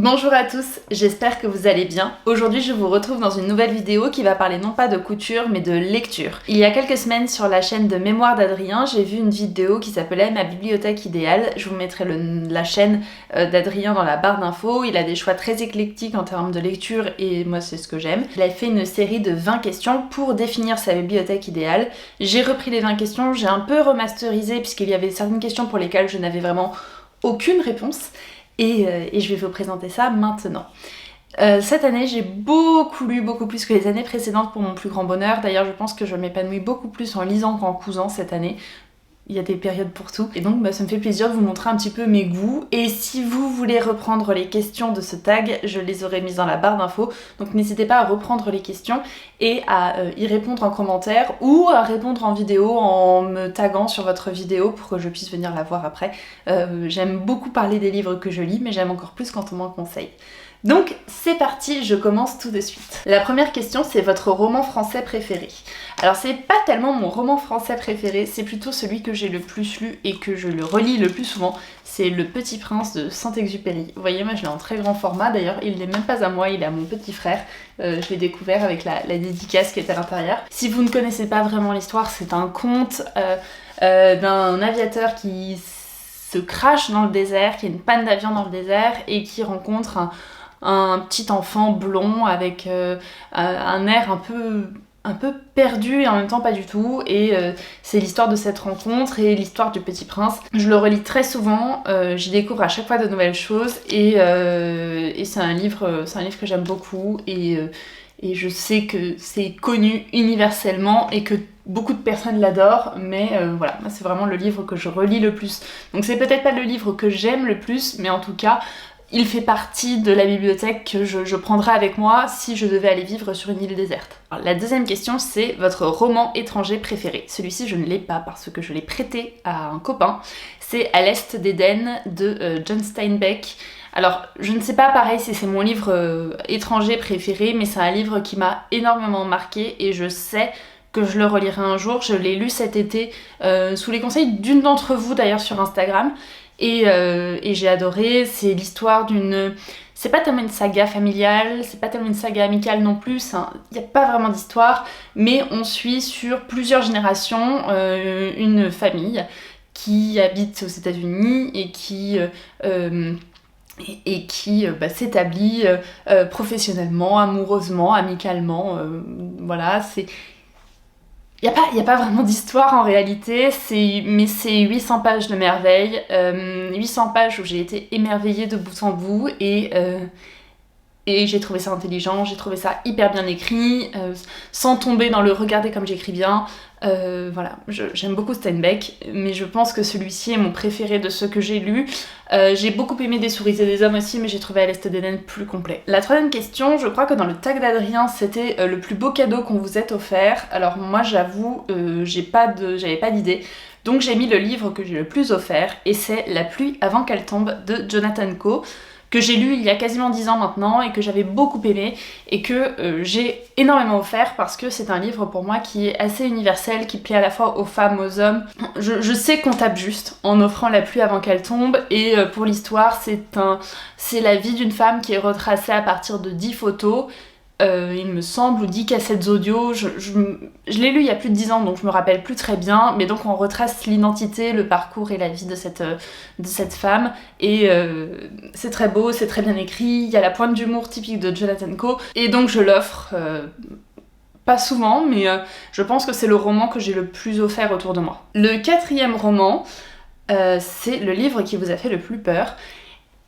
Bonjour à tous, j'espère que vous allez bien. Aujourd'hui je vous retrouve dans une nouvelle vidéo qui va parler non pas de couture mais de lecture. Il y a quelques semaines sur la chaîne de Mémoire d'Adrien, j'ai vu une vidéo qui s'appelait Ma bibliothèque idéale. Je vous mettrai la chaîne d'Adrien dans la barre d'infos. Il a des choix très éclectiques en termes de lecture et moi c'est ce que j'aime. Il a fait une série de 20 questions pour définir sa bibliothèque idéale. J'ai repris les 20 questions, j'ai un peu remasterisé puisqu'il y avait certaines questions pour lesquelles je n'avais vraiment aucune réponse. Et je vais vous présenter ça maintenant. Cette année, j'ai beaucoup lu, beaucoup plus que les années précédentes pour mon plus grand bonheur. D'ailleurs, je pense que je m'épanouis beaucoup plus en lisant qu'en cousant cette année. Il y a des périodes pour tout. Et donc, ça me fait plaisir de vous montrer un petit peu mes goûts. Et si vous voulez reprendre les questions de ce tag, je les aurai mises dans la barre d'infos. Donc, n'hésitez pas à reprendre les questions et à y répondre en commentaire ou à répondre en vidéo en me taguant sur votre vidéo pour que je puisse venir la voir après. J'aime beaucoup parler des livres que je lis, mais j'aime encore plus quand on m'en conseille. Donc c'est parti, je commence tout de suite. La première question, c'est votre roman français préféré. Alors c'est pas tellement mon roman français préféré, c'est plutôt celui que j'ai le plus lu et que je le relis le plus souvent. C'est Le Petit Prince de Saint-Exupéry. Vous voyez, moi je l'ai en très grand format, d'ailleurs il n'est même pas à moi, il est à mon petit frère. Je l'ai découvert avec la dédicace qui était à l'intérieur. Si vous ne connaissez pas vraiment l'histoire, c'est un conte d'un aviateur qui se crache dans le désert, qui a une panne d'avion dans le désert et qui rencontre un petit enfant blond avec un air un peu perdu et en même temps pas du tout, et c'est l'histoire de cette rencontre et l'histoire du Petit Prince. Je le relis très souvent, j'y découvre à chaque fois de nouvelles choses et c'est un livre que j'aime beaucoup et je sais que c'est connu universellement et que beaucoup de personnes l'adorent, mais voilà, moi c'est vraiment le livre que je relis le plus. Donc c'est peut-être pas le livre que j'aime le plus, mais en tout cas il fait partie de la bibliothèque que je prendrais avec moi si je devais aller vivre sur une île déserte. Alors, la deuxième question, c'est votre roman étranger préféré. Celui-ci, je ne l'ai pas parce que je l'ai prêté à un copain. C'est À l'Est d'Éden de John Steinbeck. Alors, je ne sais pas pareil si c'est mon livre étranger préféré, mais c'est un livre qui m'a énormément marqué et je sais que je le relirai un jour. Je l'ai lu cet été sous les conseils d'une d'entre vous d'ailleurs sur Instagram. Et j'ai adoré, c'est l'histoire d'une... C'est pas tellement une saga familiale, c'est pas tellement une saga amicale non plus, il n'y a pas vraiment d'histoire, mais on suit sur plusieurs générations une famille qui habite aux États-Unis et qui s'établit professionnellement, amoureusement, amicalement, voilà, c'est... Il n'y a pas vraiment d'histoire en réalité, mais c'est 800 pages de merveille, 800 pages où j'ai été émerveillée de bout en bout et j'ai trouvé ça intelligent, j'ai trouvé ça hyper bien écrit, sans tomber dans le regarder comme j'écris bien. Voilà, j'aime beaucoup Steinbeck, mais je pense que celui-ci est mon préféré de ceux que j'ai lus. J'ai beaucoup aimé Des souris et des hommes aussi, mais j'ai trouvé À l'Est d'Éden plus complet. La troisième question, je crois que dans le tag d'Adrien, c'était le plus beau cadeau qu'on vous ait offert. Alors moi j'avoue, j'avais pas d'idée. Donc j'ai mis le livre que j'ai le plus offert, et c'est La pluie avant qu'elle tombe de Jonathan Coe, que j'ai lu il y a quasiment 10 ans maintenant et que j'avais beaucoup aimé et que j'ai énormément offert parce que c'est un livre pour moi qui est assez universel, qui plaît à la fois aux femmes, aux hommes. Je sais qu'on tape juste en offrant La pluie avant qu'elle tombe, et pour l'histoire c'est la vie d'une femme qui est retracée à partir de 10 photos. Il me semble, ou 10 cassettes audio, je l'ai lu il y a plus de 10 ans donc je me rappelle plus très bien, mais donc on retrace l'identité, le parcours et la vie de cette femme, et c'est très beau, c'est très bien écrit, il y a la pointe d'humour typique de Jonathan Coe, et donc je l'offre pas souvent, mais je pense que c'est le roman que j'ai le plus offert autour de moi. Le quatrième roman, c'est le livre qui vous a fait le plus peur.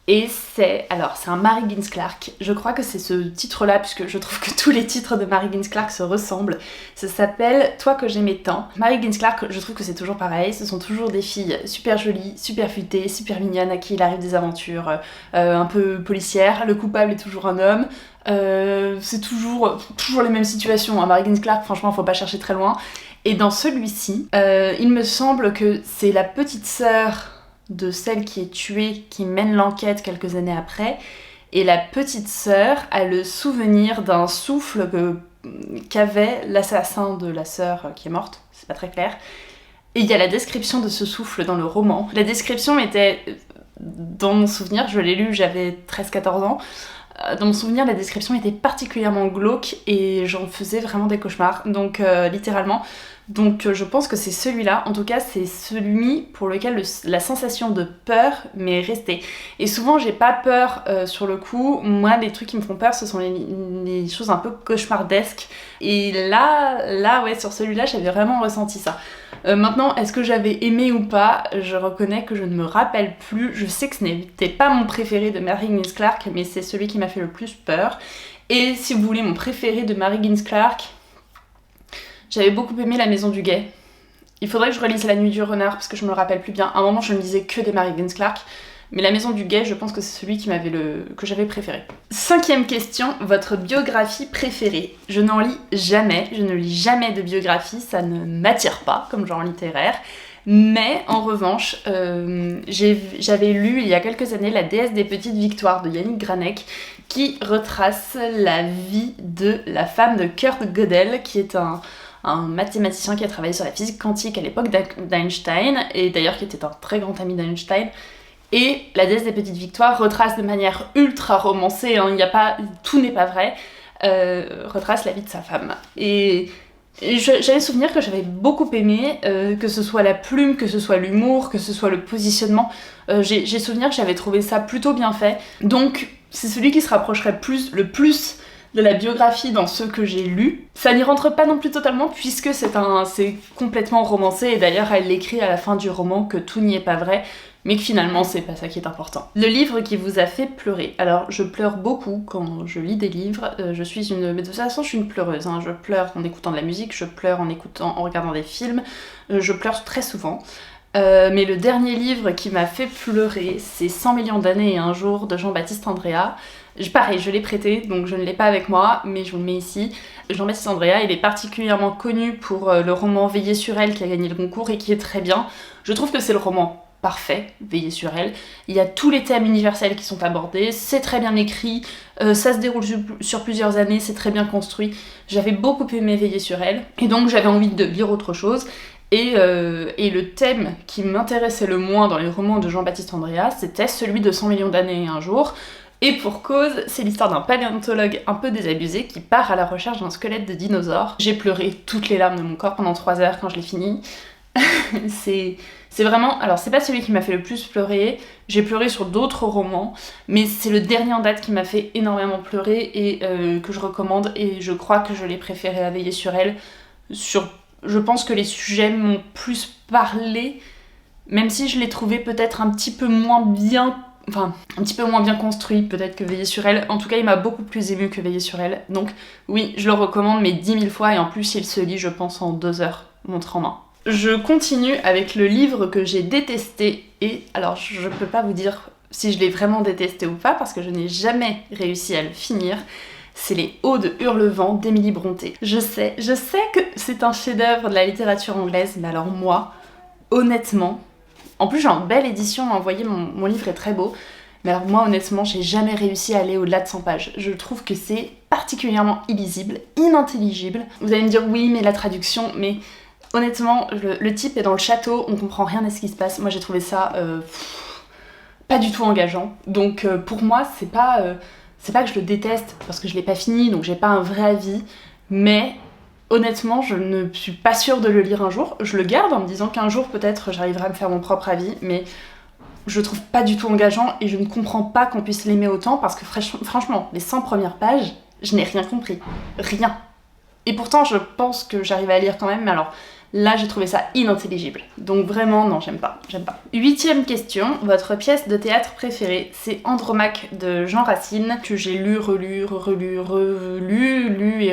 Et c'est un Mary Higgins Clark, je crois que c'est ce titre-là, puisque je trouve que tous les titres de Mary Higgins Clark se ressemblent. Ça s'appelle Toi que j'aimais tant. Mary Higgins Clark, je trouve que c'est toujours pareil, ce sont toujours des filles super jolies, super futées, super mignonnes, à qui il arrive des aventures un peu policières. Le coupable est toujours un homme. C'est toujours les mêmes situations, hein. Mary Higgins Clark, franchement, faut pas chercher très loin. Et dans celui-ci, il me semble que c'est la petite sœur de celle qui est tuée, qui mène l'enquête quelques années après, et la petite sœur a le souvenir d'un souffle qu'avait l'assassin de la sœur qui est morte, c'est pas très clair, et il y a la description de ce souffle dans le roman. La description était dans mon souvenir, je l'ai lu, j'avais 13-14 ans, dans mon souvenir, la description était particulièrement glauque et j'en faisais vraiment des cauchemars, donc littéralement. Donc je pense que c'est celui-là, en tout cas c'est celui pour lequel la sensation de peur m'est restée. Et souvent j'ai pas peur sur le coup, moi les trucs qui me font peur ce sont les choses un peu cauchemardesques. Et là ouais, sur celui-là j'avais vraiment ressenti ça. Maintenant, est-ce que j'avais aimé ou pas? Je reconnais que je ne me rappelle plus. Je sais que ce n'était pas mon préféré de Mary Higgins Clark, mais c'est celui qui m'a fait le plus peur. Et si vous voulez mon préféré de Mary Higgins Clark, j'avais beaucoup aimé La Maison du Guet. Il faudrait que je relise La Nuit du Renard parce que je me le rappelle plus bien. À un moment, je ne lisais que des Mary Higgins Clark. Mais La Maison du Guet, je pense que c'est celui que j'avais préféré. 5e question, votre biographie préférée. Je n'en lis jamais, je ne lis jamais de biographie, ça ne m'attire pas comme genre littéraire. Mais en revanche, j'avais lu il y a quelques années La déesse des petites victoires de Yannick Granek, qui retrace la vie de la femme de Kurt Gödel, qui est un mathématicien qui a travaillé sur la physique quantique à l'époque d'Einstein, et d'ailleurs qui était un très grand ami d'Einstein. Et La déesse des petites victoires retrace de manière ultra romancée, hein, tout n'est pas vrai, retrace la vie de sa femme. Et j'avais souvenir que j'avais beaucoup aimé, que ce soit la plume, que ce soit l'humour, que ce soit le positionnement. J'ai souvenir que j'avais trouvé ça plutôt bien fait. Donc c'est celui qui se rapprocherait le plus de la biographie dans ceux que j'ai lus. Ça n'y rentre pas non plus totalement puisque c'est complètement romancé, et d'ailleurs elle l'écrit à la fin du roman que tout n'y est pas vrai, mais que finalement c'est pas ça qui est important. Le livre qui vous a fait pleurer. Alors je pleure beaucoup quand je lis des livres, mais de toute façon je suis une pleureuse, hein. Je pleure en écoutant de la musique, je pleure en regardant des films, je pleure très souvent. Mais le dernier livre qui m'a fait pleurer, c'est 100 millions d'années et un jour de Jean-Baptiste Andréa. Pareil, je l'ai prêté, donc je ne l'ai pas avec moi, mais je vous le mets ici. Jean-Baptiste Andréa, il est particulièrement connu pour le roman Veiller sur elle qui a gagné le concours et qui est très bien. Je trouve que c'est le roman parfait, Veiller sur elle. Il y a tous les thèmes universels qui sont abordés, c'est très bien écrit, ça se déroule sur plusieurs années, c'est très bien construit. J'avais beaucoup aimé Veiller sur elle, et donc j'avais envie de lire autre chose. Et le thème qui m'intéressait le moins dans les romans de Jean-Baptiste Andréa, c'était celui de 100 millions d'années et un jour. Et pour cause, c'est l'histoire d'un paléontologue un peu désabusé qui part à la recherche d'un squelette de dinosaure. J'ai pleuré toutes les larmes de mon corps pendant 3 heures quand je l'ai fini. c'est vraiment... Alors c'est pas celui qui m'a fait le plus pleurer, j'ai pleuré sur d'autres romans, mais c'est le dernier en date qui m'a fait énormément pleurer et que je recommande, et je crois que je l'ai préféré à Veiller sur elle. Je pense que les sujets m'ont plus parlé, même si je l'ai trouvé peut-être un petit peu moins bien construit peut-être que Veiller sur elle. En tout cas, il m'a beaucoup plus ému que Veiller sur elle. Donc oui, je le recommande, mais 10 000 fois, et en plus, il se lit, je pense, en 2 heures, montre en main. Je continue avec le livre que j'ai détesté, et alors je peux pas vous dire si je l'ai vraiment détesté ou pas, parce que je n'ai jamais réussi à le finir. C'est Les Hauts de Hurlevent d'Émilie Brontë. Je sais que c'est un chef-d'œuvre de la littérature anglaise, mais alors moi, honnêtement, en plus j'ai une belle édition, vous voyez, mon livre est très beau, mais alors moi honnêtement j'ai jamais réussi à aller au-delà de 100 pages. Je trouve que c'est particulièrement illisible, inintelligible. Vous allez me dire oui mais la traduction, mais honnêtement le type est dans le château, on comprend rien à ce qui se passe. Moi j'ai trouvé ça pas du tout engageant, donc pour moi c'est pas que je le déteste parce que je l'ai pas fini, donc j'ai pas un vrai avis, mais honnêtement, je ne suis pas sûre de le lire un jour. Je le garde en me disant qu'un jour, peut-être, j'arriverai à me faire mon propre avis, mais je le trouve pas du tout engageant et je ne comprends pas qu'on puisse l'aimer autant parce que franchement, les 100 premières pages, je n'ai rien compris. Rien. Et pourtant, je pense que j'arrive à lire quand même, mais alors là, j'ai trouvé ça inintelligible. Donc vraiment, non, j'aime pas. 8e question, votre pièce de théâtre préférée. C'est Andromaque de Jean Racine, que j'ai lu, relu, et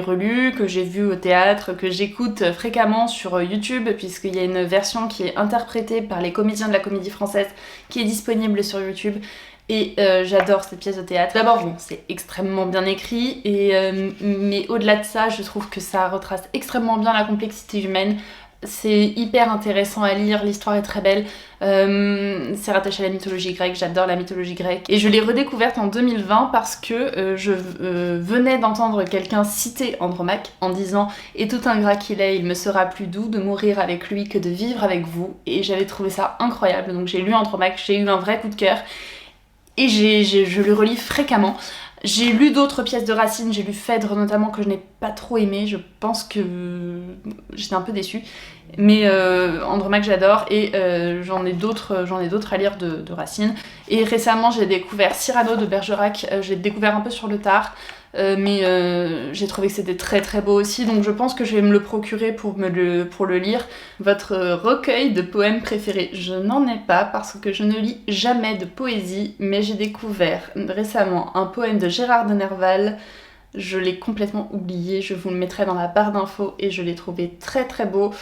relu, que j'ai vu au théâtre, que j'écoute fréquemment sur YouTube, puisqu'il y a une version qui est interprétée par les comédiens de la Comédie Française, qui est disponible sur YouTube. Et j'adore cette pièce de théâtre. D'abord, bon, c'est extrêmement bien écrit, mais au-delà de ça, je trouve que ça retrace extrêmement bien la complexité humaine. C'est hyper intéressant à lire, l'histoire est très belle, c'est rattaché à la mythologie grecque, j'adore la mythologie grecque. Et je l'ai redécouverte en 2020 parce que je venais d'entendre quelqu'un citer Andromaque en disant « Et tout ingrat qu'il est, il me sera plus doux de mourir avec lui que de vivre avec vous ». Et j'avais trouvé ça incroyable, donc j'ai lu Andromaque, j'ai eu un vrai coup de cœur et je le relis fréquemment. J'ai lu d'autres pièces de Racine, j'ai lu Phèdre notamment que je n'ai pas trop aimé, je pense que j'étais un peu déçue. Mais Andromaque j'adore et j'en ai d'autres à lire de Racine. Et récemment j'ai découvert Cyrano de Bergerac, j'ai découvert un peu sur le tard. Mais j'ai trouvé que c'était très très beau aussi, donc je pense que je vais me le procurer pour le lire. Votre recueil de poèmes préférés, je n'en ai pas parce que je ne lis jamais de poésie, mais j'ai découvert récemment un poème de Gérard de Nerval. Je l'ai complètement oublié, je vous le mettrai dans la barre d'infos et je l'ai trouvé très très beau.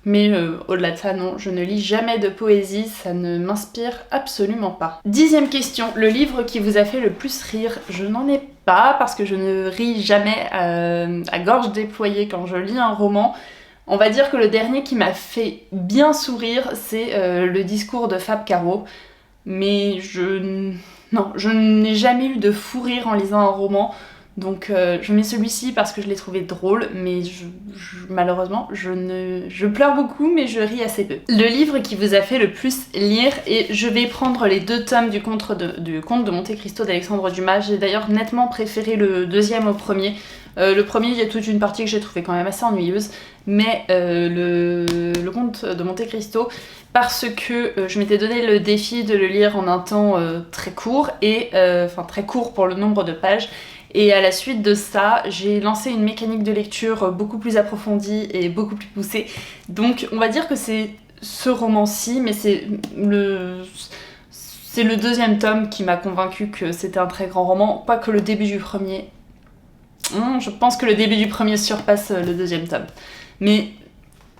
Mais au-delà de ça, non, je ne lis jamais de poésie, ça ne m'inspire absolument pas. 10e question, le livre qui vous a fait le plus rire? Je n'en ai pas, parce que je ne ris jamais à gorge déployée quand je lis un roman. On va dire que le dernier qui m'a fait bien sourire, c'est le discours de Fab Caro. Mais je n'ai jamais eu de fou rire en lisant un roman. Donc je mets celui-ci parce que je l'ai trouvé drôle, mais malheureusement je pleure beaucoup mais je ris assez peu. Le livre qui vous a fait le plus lire, et je vais prendre les 2 tomes du Comte de Monte Cristo d'Alexandre Dumas. J'ai d'ailleurs nettement préféré le deuxième au premier. Le premier, il y a toute une partie que j'ai trouvé quand même assez ennuyeuse, mais le Comte de Monte Cristo, parce que je m'étais donné le défi de le lire en un temps très court, enfin très court pour le nombre de pages. Et à la suite de ça, j'ai lancé une mécanique de lecture beaucoup plus approfondie et beaucoup plus poussée. Donc on va dire que c'est ce roman-ci, mais c'est le 2e tome qui m'a convaincu que c'était un très grand roman, pas que le début du premier. Je pense que le début du premier surpasse le 2e tome. Mais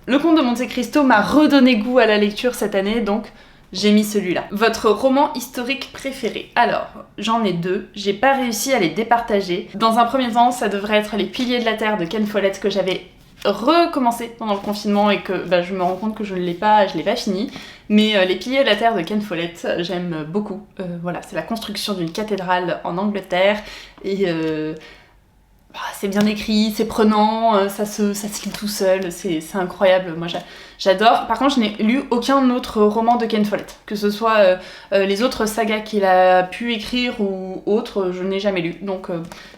le Comte de Monte Cristo m'a redonné goût à la lecture cette année, donc j'ai mis celui-là. Votre roman historique préféré? Alors, j'en ai 2, j'ai pas réussi à les départager. Dans un premier temps, ça devrait être Les Piliers de la Terre de Ken Follett que j'avais recommencé pendant le confinement et que je me rends compte que je l'ai pas fini. Mais Les Piliers de la Terre de Ken Follett, j'aime beaucoup. Voilà, c'est la construction d'une cathédrale en Angleterre et c'est bien écrit, c'est prenant, ça se lit tout seul, c'est incroyable, moi j'adore. Par contre, je n'ai lu aucun autre roman de Ken Follett, que ce soit les autres sagas qu'il a pu écrire ou autres, je n'ai jamais lu, donc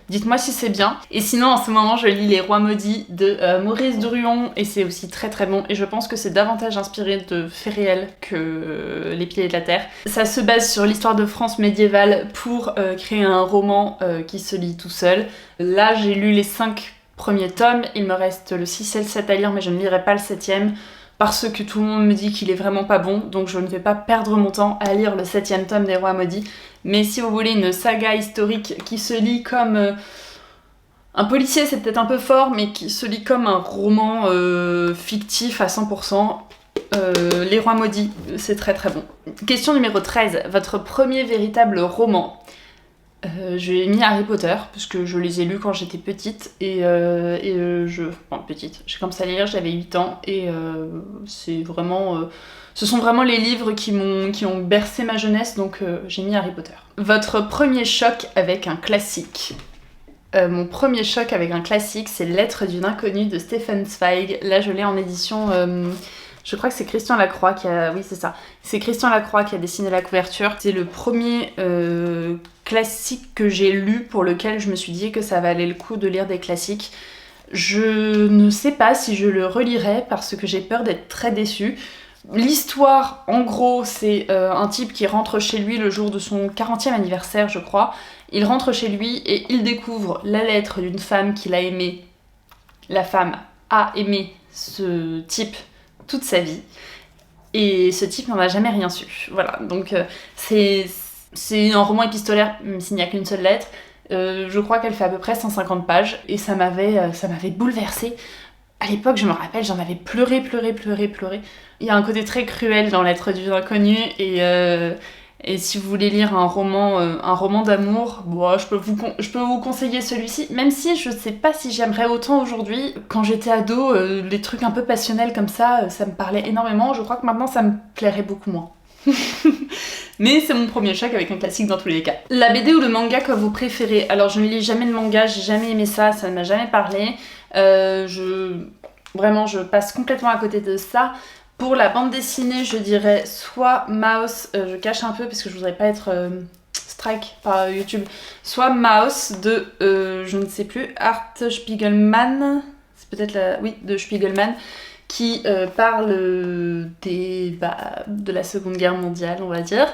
dites-moi si c'est bien. Et sinon, en ce moment, je lis Les Rois Maudits de Maurice Druon, et c'est aussi très très bon, et je pense que c'est davantage inspiré de faits réels que Les Piliers de la Terre. Ça se base sur l'histoire de France médiévale pour créer un roman qui se lit tout seul. Là, j'ai lu les 5 premiers tomes, il me reste le 6 et le 7 à lire, mais je ne lirai pas le 7e parce que tout le monde me dit qu'il est vraiment pas bon, donc je ne vais pas perdre mon temps à lire le 7e tome des Rois Maudits. Mais si vous voulez une saga historique qui se lit comme un policier, c'est peut-être un peu fort, mais qui se lit comme un roman fictif à 100%, Les Rois Maudits, c'est très très bon. Question numéro 13, votre premier véritable roman? J'ai mis Harry Potter, parce que je les ai lus quand j'étais petite, petite, j'ai commencé à lire, j'avais 8 ans, et c'est vraiment... ce sont vraiment les livres qui ont bercé ma jeunesse, donc j'ai mis Harry Potter. Votre premier choc avec un classique? Mon premier choc avec un classique, c'est Lettres d'une inconnue de Stefan Zweig. Là, je l'ai en édition... je crois que c'est Christian Lacroix qui a... Oui, c'est ça. C'est Christian Lacroix qui a dessiné la couverture. C'est le premier classique que j'ai lu pour lequel je me suis dit que ça valait le coup de lire des classiques. Je ne sais pas si je le relirai parce que j'ai peur d'être très déçue. L'histoire, en gros, c'est un type qui rentre chez lui le jour de son 40e anniversaire, je crois. Il rentre chez lui et il découvre la lettre d'une femme qu'il a aimée. La femme a aimé ce type toute sa vie, et ce type n'en a jamais rien su. Voilà, donc c'est un roman épistolaire, même s'il n'y a qu'une seule lettre. Je crois qu'elle fait à peu près 150 pages, et ça m'avait bouleversée. À l'époque, je me rappelle, j'en avais pleuré. Il y a un côté très cruel dans Lettres d'une inconnue, Et si vous voulez lire un roman d'amour, bon, je peux vous conseiller celui-ci, même si je sais pas si j'aimerais autant aujourd'hui. Quand j'étais ado, les trucs un peu passionnels comme ça me parlait énormément. Je crois que maintenant ça me plairait beaucoup moins. Mais c'est mon premier choc avec un classique dans tous les cas. La BD ou le manga que vous préférez? Alors je ne lis jamais de manga, j'ai jamais aimé ça, ça ne m'a jamais parlé. Vraiment, je passe complètement à côté de ça. Pour la bande dessinée, je dirais soit Mouse, je cache un peu parce que je voudrais pas être strike par YouTube, soit Mouse de, je ne sais plus, Art Spiegelman, c'est peut-être de Spiegelman, qui parle de la Seconde Guerre mondiale, on va dire.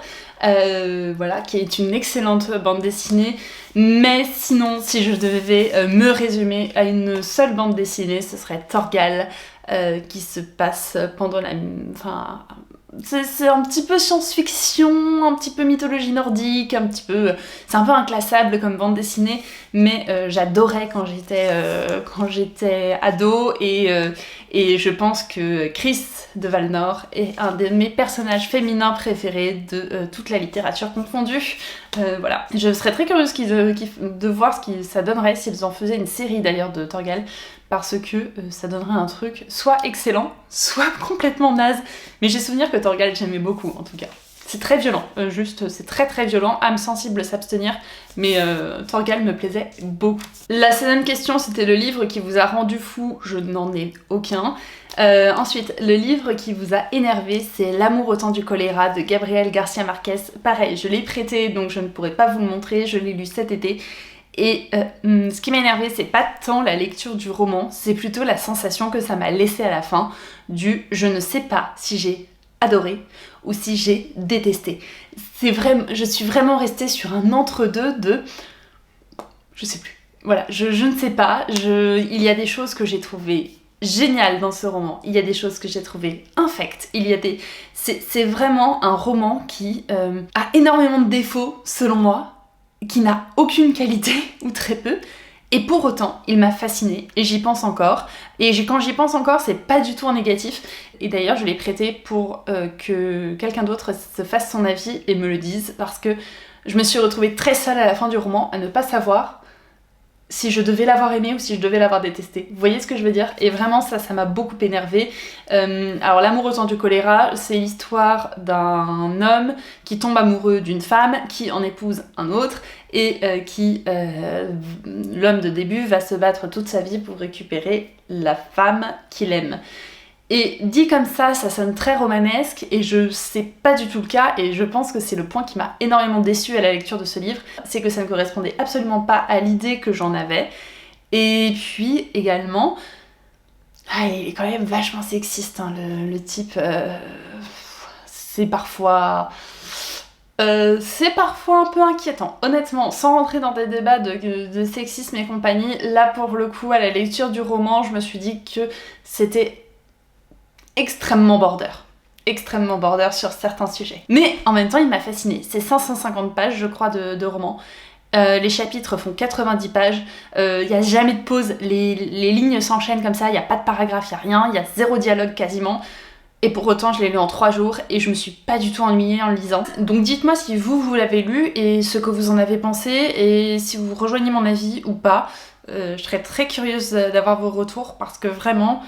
Voilà, qui est une excellente bande dessinée. Mais sinon, si je devais me résumer à une seule bande dessinée, ce serait Thorgal, qui se passe pendant la... Enfin, c'est un petit peu science-fiction, un petit peu mythologie nordique, un petit peu... C'est un peu inclassable comme bande dessinée, mais j'adorais quand j'étais ado, et je pense que Chris de Valnor est un de mes personnages féminins préférés de toute la littérature confondue. Voilà. Je serais très curieuse de voir ce que ça donnerait s'ils en faisaient une série d'ailleurs de Thorgal, parce que ça donnerait un truc soit excellent, soit complètement naze. Mais j'ai souvenir que Thorgal j'aimais beaucoup en tout cas. C'est très violent, c'est très très violent, âme sensible s'abstenir, mais Thorgal me plaisait beaucoup. La 7ème question, c'était le livre qui vous a rendu fou, je n'en ai aucun. Ensuite, le livre qui vous a énervé, c'est L'amour au temps du choléra de Gabriel Garcia Marquez. Pareil, je l'ai prêté, donc je ne pourrais pas vous le montrer, je l'ai lu cet été. Et ce qui m'a énervé, c'est pas tant la lecture du roman, c'est plutôt la sensation que ça m'a laissé à la fin du je ne sais pas si j'ai adoré ou si j'ai détesté. Je suis vraiment restée sur un entre-deux de... Je sais plus. Voilà, je ne sais pas. Il y a des choses que j'ai trouvées géniales dans ce roman. Il y a des choses que j'ai trouvées infectes. C'est vraiment un roman qui a énormément de défauts, selon moi, qui n'a aucune qualité, ou très peu, et pour autant, il m'a fascinée, et j'y pense encore. Et quand j'y pense encore, c'est pas du tout en négatif. Et d'ailleurs, je l'ai prêté pour que quelqu'un d'autre se fasse son avis et me le dise, parce que je me suis retrouvée très seule à la fin du roman, à ne pas savoir si je devais l'avoir aimé ou si je devais l'avoir détesté. Vous voyez ce que je veux dire? Et vraiment, ça m'a beaucoup énervée. Alors, L'amour au temps du choléra, c'est l'histoire d'un homme qui tombe amoureux d'une femme, qui en épouse un autre, et l'homme de début va se battre toute sa vie pour récupérer la femme qu'il aime. Et dit comme ça sonne très romanesque, et je sais pas du tout le cas, et je pense que c'est le point qui m'a énormément déçue à la lecture de ce livre, c'est que ça ne correspondait absolument pas à l'idée que j'en avais. Et puis également, il est quand même vachement sexiste, hein, le type, c'est parfois un peu inquiétant, honnêtement, sans rentrer dans des débats de sexisme et compagnie. Là pour le coup, à la lecture du roman, je me suis dit que c'était extrêmement border sur certains sujets. Mais en même temps, il m'a fascinée. C'est 550 pages, je crois, de roman. Les chapitres font 90 pages. Il n'y a jamais de pause. Les lignes s'enchaînent comme ça. Il n'y a pas de paragraphe, il n'y a rien. Il y a 0 dialogue quasiment. Et pour autant, je l'ai lu en 3 jours et je me suis pas du tout ennuyée en le lisant. Donc dites-moi si vous l'avez lu et ce que vous en avez pensé, et si vous rejoignez mon avis ou pas. Je serais très curieuse d'avoir vos retours, parce que vraiment...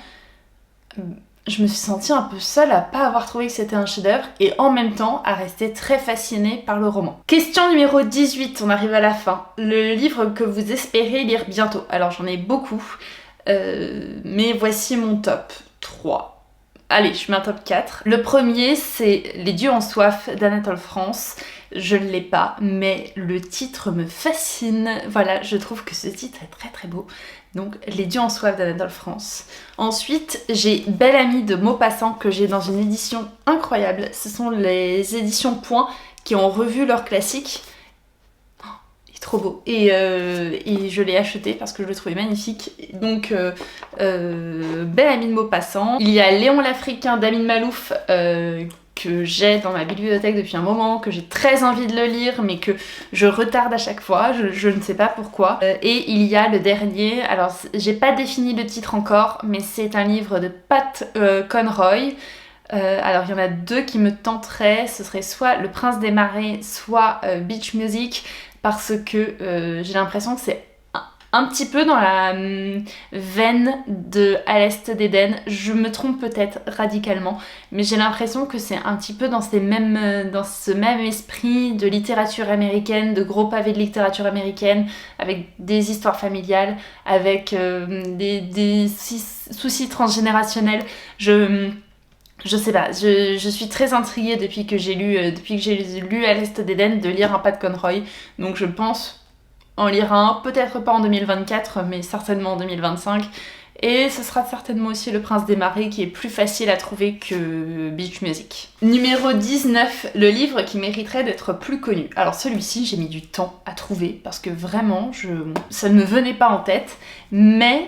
je me suis sentie un peu seule à pas avoir trouvé que c'était un chef-d'œuvre, et en même temps à rester très fascinée par le roman. Question numéro 18, on arrive à la fin. Le livre que vous espérez lire bientôt. Alors j'en ai beaucoup, mais voici mon top 3. Allez, je mets un top 4. Le premier, c'est Les dieux ont soif d'Anatole France. Je ne l'ai pas, mais le titre me fascine. Voilà, je trouve que ce titre est très très beau. Donc, Les dieux ont soif d'Anatole France. Ensuite, j'ai Belle Amie de Maupassant, que j'ai dans une édition incroyable. Ce sont les éditions Point qui ont revu leur classique. Oh, il est trop beau. Et je l'ai acheté parce que je le trouvais magnifique. Donc, Belle Amie de Maupassant. Il y a Léon l'Africain d'Amin Malouf, que j'ai dans ma bibliothèque depuis un moment, que j'ai très envie de le lire, mais que je retarde à chaque fois, je ne sais pas pourquoi. Et il y a le dernier, alors j'ai pas défini le titre encore, mais c'est un livre de Pat Conroy, Alors il y en a deux qui me tenteraient, ce serait soit Le Prince des Marais, soit Beach Music, parce que j'ai l'impression que c'est un petit peu dans la veine de À l'Est d'Éden. Je me trompe peut-être radicalement, mais j'ai l'impression que c'est un petit peu dans ce même esprit de littérature américaine, de gros pavés de littérature américaine, avec des histoires familiales, avec des soucis transgénérationnels. Je sais pas, je suis très intriguée depuis que j'ai lu À l'Est d'Éden de lire un Pat Conroy, donc je pense en lire un, peut-être pas en 2024, mais certainement en 2025. Et ce sera certainement aussi Le Prince des Marais qui est plus facile à trouver que Beach Music. Numéro 19, le livre qui mériterait d'être plus connu. Alors celui-ci, j'ai mis du temps à trouver parce que vraiment, ça ne me venait pas en tête, mais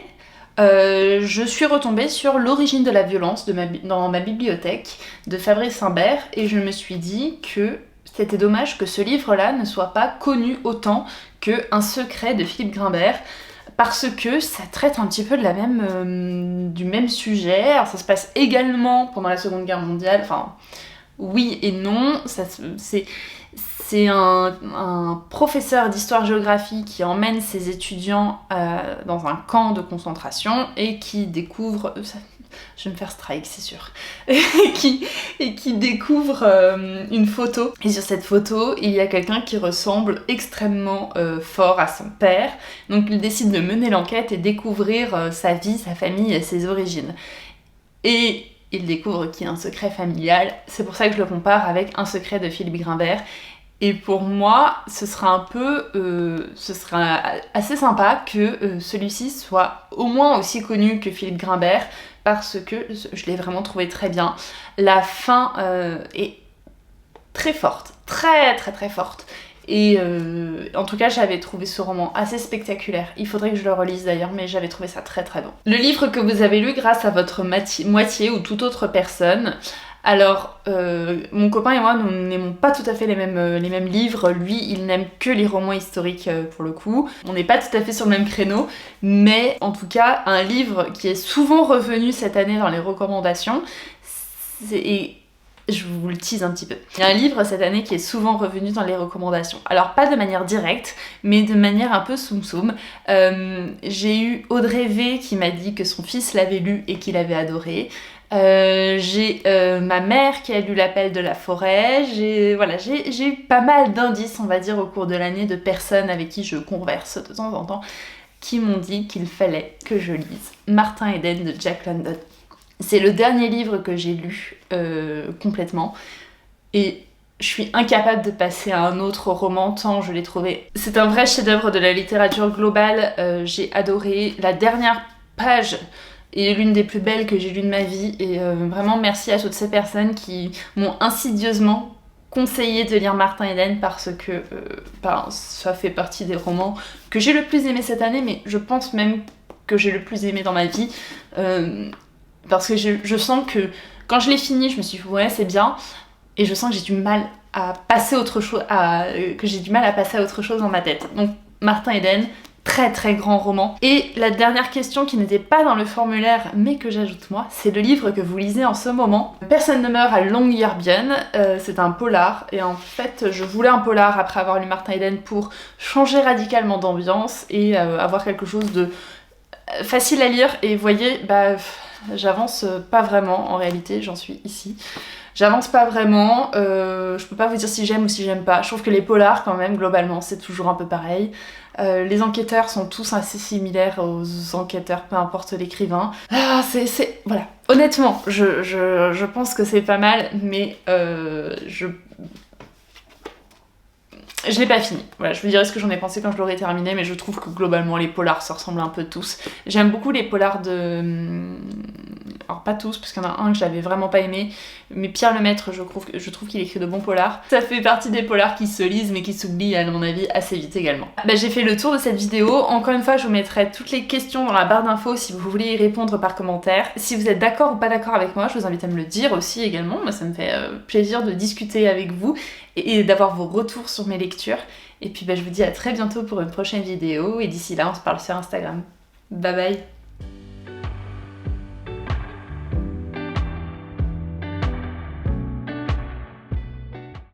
je suis retombée sur L'origine de la violence dans ma bibliothèque de Fabrice Imbert et je me suis dit que c'était dommage que ce livre-là ne soit pas connu autant que Un secret de Philippe Grimbert, parce que ça traite un petit peu du même sujet. Alors ça se passe également pendant la Seconde Guerre mondiale, enfin oui et non, c'est un professeur d'histoire-géographie qui emmène ses étudiants dans un camp de concentration et qui découvre... je vais me faire strike, c'est sûr. et qui découvre une photo. Et sur cette photo, il y a quelqu'un qui ressemble extrêmement fort à son père. Donc il décide de mener l'enquête et découvrir sa vie, sa famille et ses origines. Et il découvre qu'il y a un secret familial. C'est pour ça que je le compare avec Un secret de Philippe Grimbert. Et pour moi, ce sera assez sympa que celui-ci soit au moins aussi connu que Philippe Grimbert, parce que je l'ai vraiment trouvé très bien. La fin est très forte, très très très forte. Et en tout cas, j'avais trouvé ce roman assez spectaculaire. Il faudrait que je le relise d'ailleurs, mais j'avais trouvé ça très très bon. Le livre que vous avez lu grâce à votre moitié ou toute autre personne. Alors, mon copain et moi, nous n'aimons pas tout à fait les mêmes livres. Lui, il n'aime que les romans historiques pour le coup. On n'est pas tout à fait sur le même créneau, mais en tout cas, un livre qui est souvent revenu cette année dans les recommandations, et je vous le tease un petit peu. Il y a un livre cette année qui est souvent revenu dans les recommandations. Alors, pas de manière directe, mais de manière un peu soum-soum. J'ai eu Audrey V qui m'a dit que son fils l'avait lu et qu'il avait adoré. J'ai ma mère qui a lu L'Appel de la forêt. J'ai eu pas mal d'indices, on va dire, au cours de l'année de personnes avec qui je converse de temps en temps qui m'ont dit qu'il fallait que je lise Martin Eden de Jack London. C'est le dernier livre que j'ai lu complètement et je suis incapable de passer à un autre roman tant je l'ai trouvé. C'est un vrai chef-d'œuvre de la littérature globale. J'ai adoré. La dernière page est l'une des plus belles que j'ai lues de ma vie et vraiment merci à toutes ces personnes qui m'ont insidieusement conseillé de lire Martin Eden parce que ça fait partie des romans que j'ai le plus aimé cette année, mais je pense même que j'ai le plus aimé dans ma vie parce que je sens que quand je l'ai fini, je me suis dit ouais c'est bien et je sens que j'ai du mal à passer à autre chose, dans ma tête. Donc Martin Eden, très très grand roman. Et la dernière question qui n'était pas dans le formulaire mais que j'ajoute moi, c'est le livre que vous lisez en ce moment. Personne ne meurt à Longyearbyen, c'est un polar et en fait je voulais un polar après avoir lu Martin Eden pour changer radicalement d'ambiance et avoir quelque chose de facile à lire et vous voyez, j'avance pas vraiment en réalité, j'en suis ici. J'avance pas vraiment, je peux pas vous dire si j'aime ou si j'aime pas. Je trouve que les polars quand même, globalement, c'est toujours un peu pareil. Les enquêteurs sont tous assez similaires aux enquêteurs, peu importe l'écrivain. Voilà. Honnêtement, je pense que c'est pas mal, mais je l'ai pas fini. Voilà, je vous dirai ce que j'en ai pensé quand je l'aurai terminé, mais je trouve que globalement les polars se ressemblent un peu tous. J'aime beaucoup les polars de... Alors pas tous, parce qu'il y en a un que j'avais vraiment pas aimé, mais Pierre Lemaître, je trouve qu'il écrit de bons polars. Ça fait partie des polars qui se lisent, mais qui s'oublient à mon avis assez vite également. J'ai fait le tour de cette vidéo. Encore une fois, je vous mettrai toutes les questions dans la barre d'infos si vous voulez y répondre par commentaire. Si vous êtes d'accord ou pas d'accord avec moi, je vous invite à me le dire aussi également. Moi, ça me fait plaisir de discuter avec vous et d'avoir vos retours sur mes lectures. Et puis je vous dis à très bientôt pour une prochaine vidéo et d'ici là on se parle sur Instagram. Bye bye.